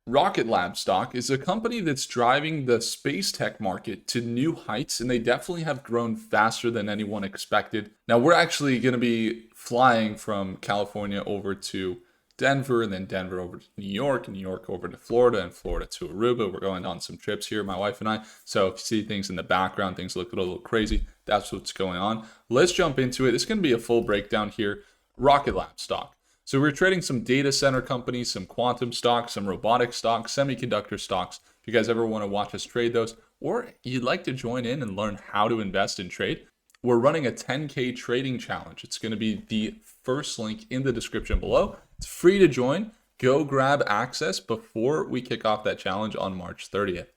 Rocket Lab stock is a company that's driving the space tech market to new heights, and they definitely have grown faster than anyone expected. Now, we're actually going to be flying from California over to Denver, and then Denver over to New York, and New York over to Florida, and Florida to Aruba. We're going on some trips here, my wife and I. So if you see things in the background, things look a little crazy, that's what's going on. Let's jump into it. It's going to be a full breakdown here. Rocket Lab stock. So we're trading some data center companies, some quantum stocks, some robotic stocks, semiconductor stocks. If you guys ever want to watch us trade those, or you'd like to join in and learn how to invest and trade, we're running a 10K trading challenge. It's going to be the first link in the description below. It's free to join. Go grab access before we kick off that challenge on March 30th.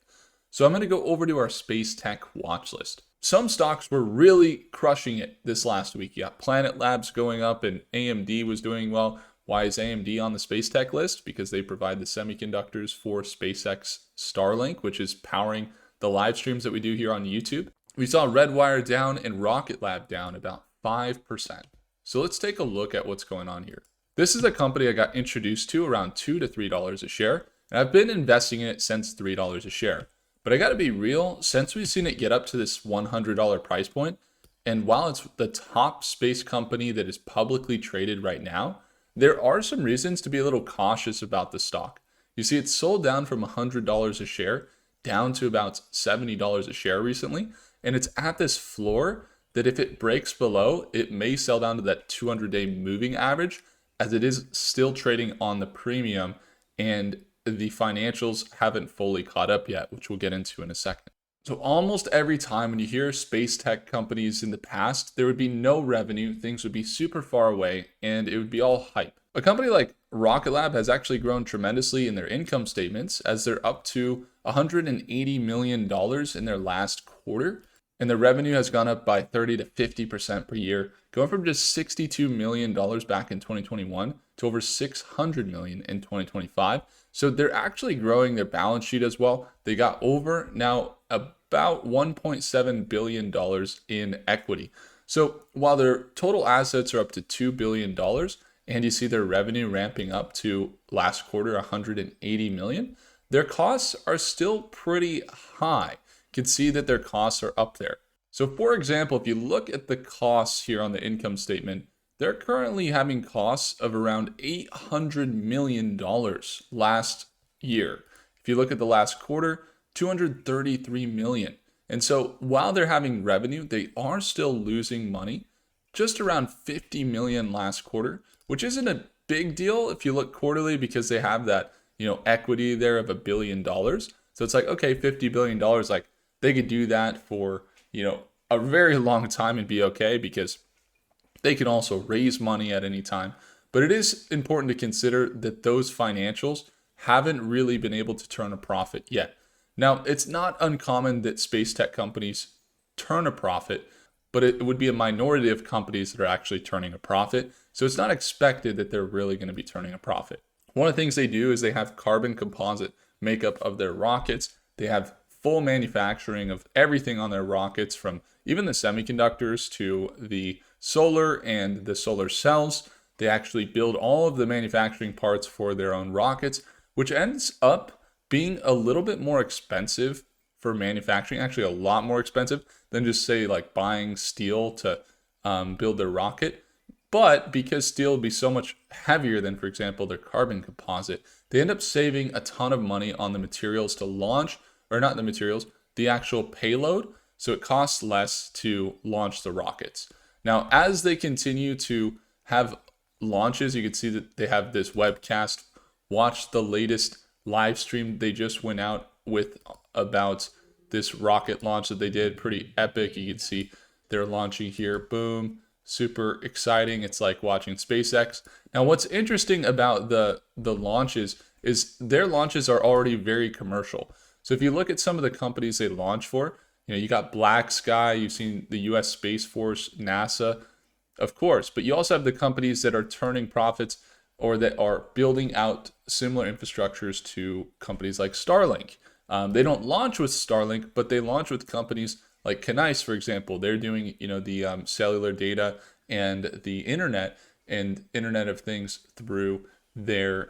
So I'm going to go over to our space tech watch list. Some stocks were really crushing it this last week. You got Planet Labs going up and AMD was doing well. Why is AMD on the space tech list? Because they provide the semiconductors for SpaceX Starlink, which is powering the live streams that we do here on YouTube. We saw Redwire down and Rocket Lab down about 5%. So let's take a look at what's going on here. This is a company I got introduced to around $2 to $3 a share, and I've been investing in it since $3 a share. But I got to be real, since we've seen it get up to this $100 price point, and while it's the top space company that is publicly traded right now, there are some reasons to be a little cautious about the stock. You see, it's sold down from $100 a share down to about $70 a share recently, and it's at this floor that if it breaks below, it may sell down to that 200-day moving average, as it is still trading on the premium, and the financials haven't fully caught up yet, which we'll get into in a second. So almost every time when you hear space tech companies in the past, there would be no revenue, things would be super far away, and it would be all hype. A company like Rocket Lab has actually grown tremendously in their income statements, as they're up to $180 million in their last quarter, and their revenue has gone up by 30 to 50% per year, going from just $62 million back in 2021 to over $600 million in 2025. So they're actually growing their balance sheet as well. They got over now about $1.7 billion in equity. So while their total assets are up to $2 billion, and you see their revenue ramping up to last quarter $180 million, their costs are still pretty high. You can see that their costs are up there. So for example, if you look at the costs here on the income statement, they're currently having costs of around $800 million last year. If you look at the last quarter, $233 million. And so while they're having revenue, they are still losing money, just around $50 million last quarter, which isn't a big deal if you look quarterly, because they have that, equity there of $1 billion. So it's like, okay, $50 billion, like they could do that for, a very long time and be okay, because they can also raise money at any time. But it is important to consider that those financials haven't really been able to turn a profit yet. Now, it's not uncommon that space tech companies turn a profit, but it would be a minority of companies that are actually turning a profit. So it's not expected that they're really going to be turning a profit. One of the things they do is they have carbon composite makeup of their rockets. They have full manufacturing of everything on their rockets, from even the semiconductors to the solar and the solar cells. They actually build all of the manufacturing parts for their own rockets, which ends up being a little bit more expensive for manufacturing, actually a lot more expensive than just say like buying steel to build their rocket. But because steel would be so much heavier than, for example, their carbon composite, they end up saving a ton of money on the materials to launch, or not the materials, the actual payload. So it costs less to launch the rockets. Now, as they continue to have launches, you can see that they have this webcast. Watch the latest live stream they just went out with about this rocket launch that they did. Pretty epic. You can see they're launching here. Boom. Super exciting. It's like watching SpaceX. Now, what's interesting about the launches is their launches are already very commercial. So if you look at some of the companies they launch for, you got Black Sky, you've seen the US Space Force, NASA, of course, but you also have the companies that are turning profits or that are building out similar infrastructures to companies like Starlink. They don't launch with Starlink, but they launch with companies like Canise, for example. They're doing, the cellular data and the internet of things through their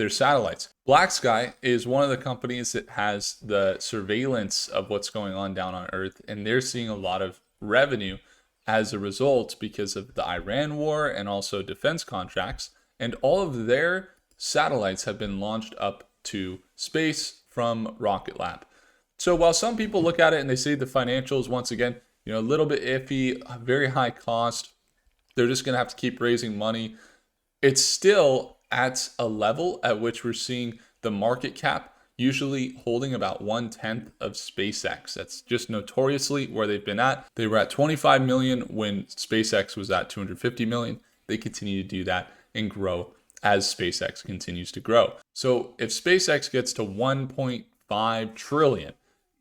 satellites. Black Sky is one of the companies that has the surveillance of what's going on down on Earth, and they're seeing a lot of revenue as a result because of the Iran war and also defense contracts. And all of their satellites have been launched up to space from Rocket Lab. So while some people look at it and they say the financials, once again, a little bit iffy, very high cost, they're just going to have to keep raising money. It's still at a level at which we're seeing the market cap usually holding about 1/10 of SpaceX. That's just notoriously where they've been at. They were at 25 million when SpaceX was at 250 million. They continue to do that and grow as SpaceX continues to grow. So if SpaceX gets to 1.5 trillion,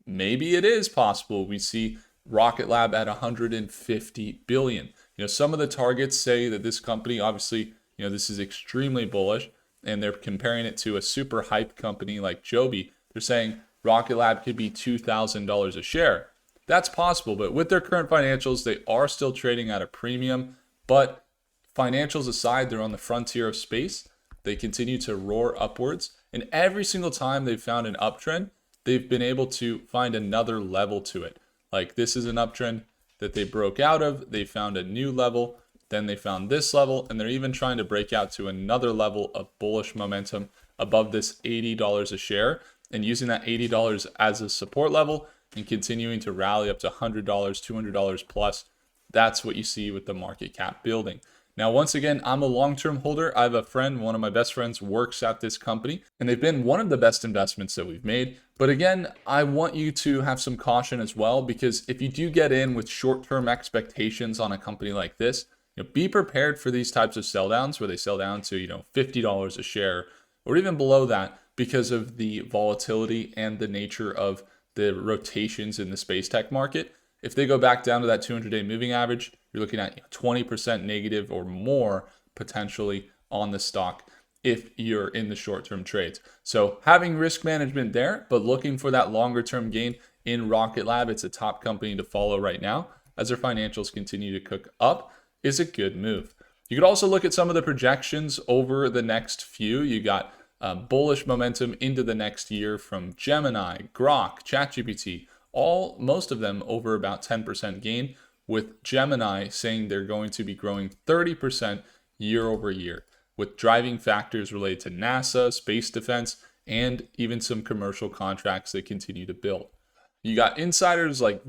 maybe it is possible we see Rocket Lab at 150 billion. Some of the targets say that this company, obviously, this is extremely bullish, and they're comparing it to a super hype company like Joby. They're saying Rocket Lab could be $2,000 a share. That's possible, but with their current financials, they are still trading at a premium. But financials aside, they're on the frontier of space. They continue to roar upwards, and every single time they've found an uptrend, they've been able to find another level to it. Like, this is an uptrend that they broke out of. They found a new level. Then they found this level, and they're even trying to break out to another level of bullish momentum above this $80 a share, and using that $80 as a support level and continuing to rally up to $100, $200 plus. That's what you see with the market cap building. Now, once again, I'm a long-term holder. I have a friend, one of my best friends, works at this company, and they've been one of the best investments that we've made. But again, I want you to have some caution as well, because if you do get in with short-term expectations on a company like this, be prepared for these types of sell downs where they sell down to, $50 a share or even below that, because of the volatility and the nature of the rotations in the space tech market. If they go back down to that 200-day moving average, you're looking at 20% negative or more potentially on the stock if you're in the short-term trades. So having risk management there, but looking for that longer-term gain in Rocket Lab, it's a top company to follow right now as their financials continue to cook up, is a good move. You could also look at some of the projections over the next few. You got bullish momentum into the next year from Gemini, Grok, ChatGPT, most of them over about 10% gain, with Gemini saying they're going to be growing 30% year over year, with driving factors related to NASA, space defense, and even some commercial contracts that continue to build. You got institutions like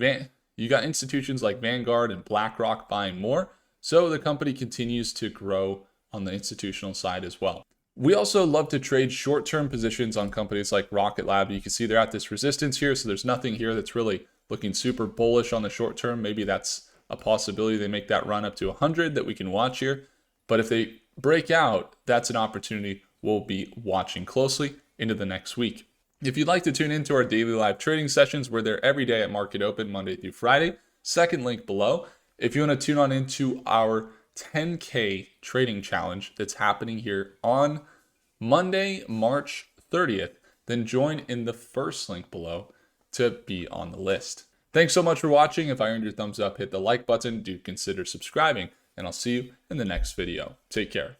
Vanguard and BlackRock buying more. So the company continues to grow on the institutional side as well. We also love to trade short-term positions on companies like Rocket Lab. You can see they're at this resistance here, so there's nothing here that's really looking super bullish on the short term. Maybe that's a possibility. They make that run up to 100 that we can watch here. But if they break out, that's an opportunity we'll be watching closely into the next week. If you'd like to tune into our daily live trading sessions, we're there every day at market open, Monday through Friday. Second link below. If you want to tune on into our 10K trading challenge that's happening here on Monday, March 30th, then join in the first link below to be on the list. Thanks so much for watching. If I earned your thumbs up, hit the like button. Do consider subscribing, and I'll see you in the next video. Take care.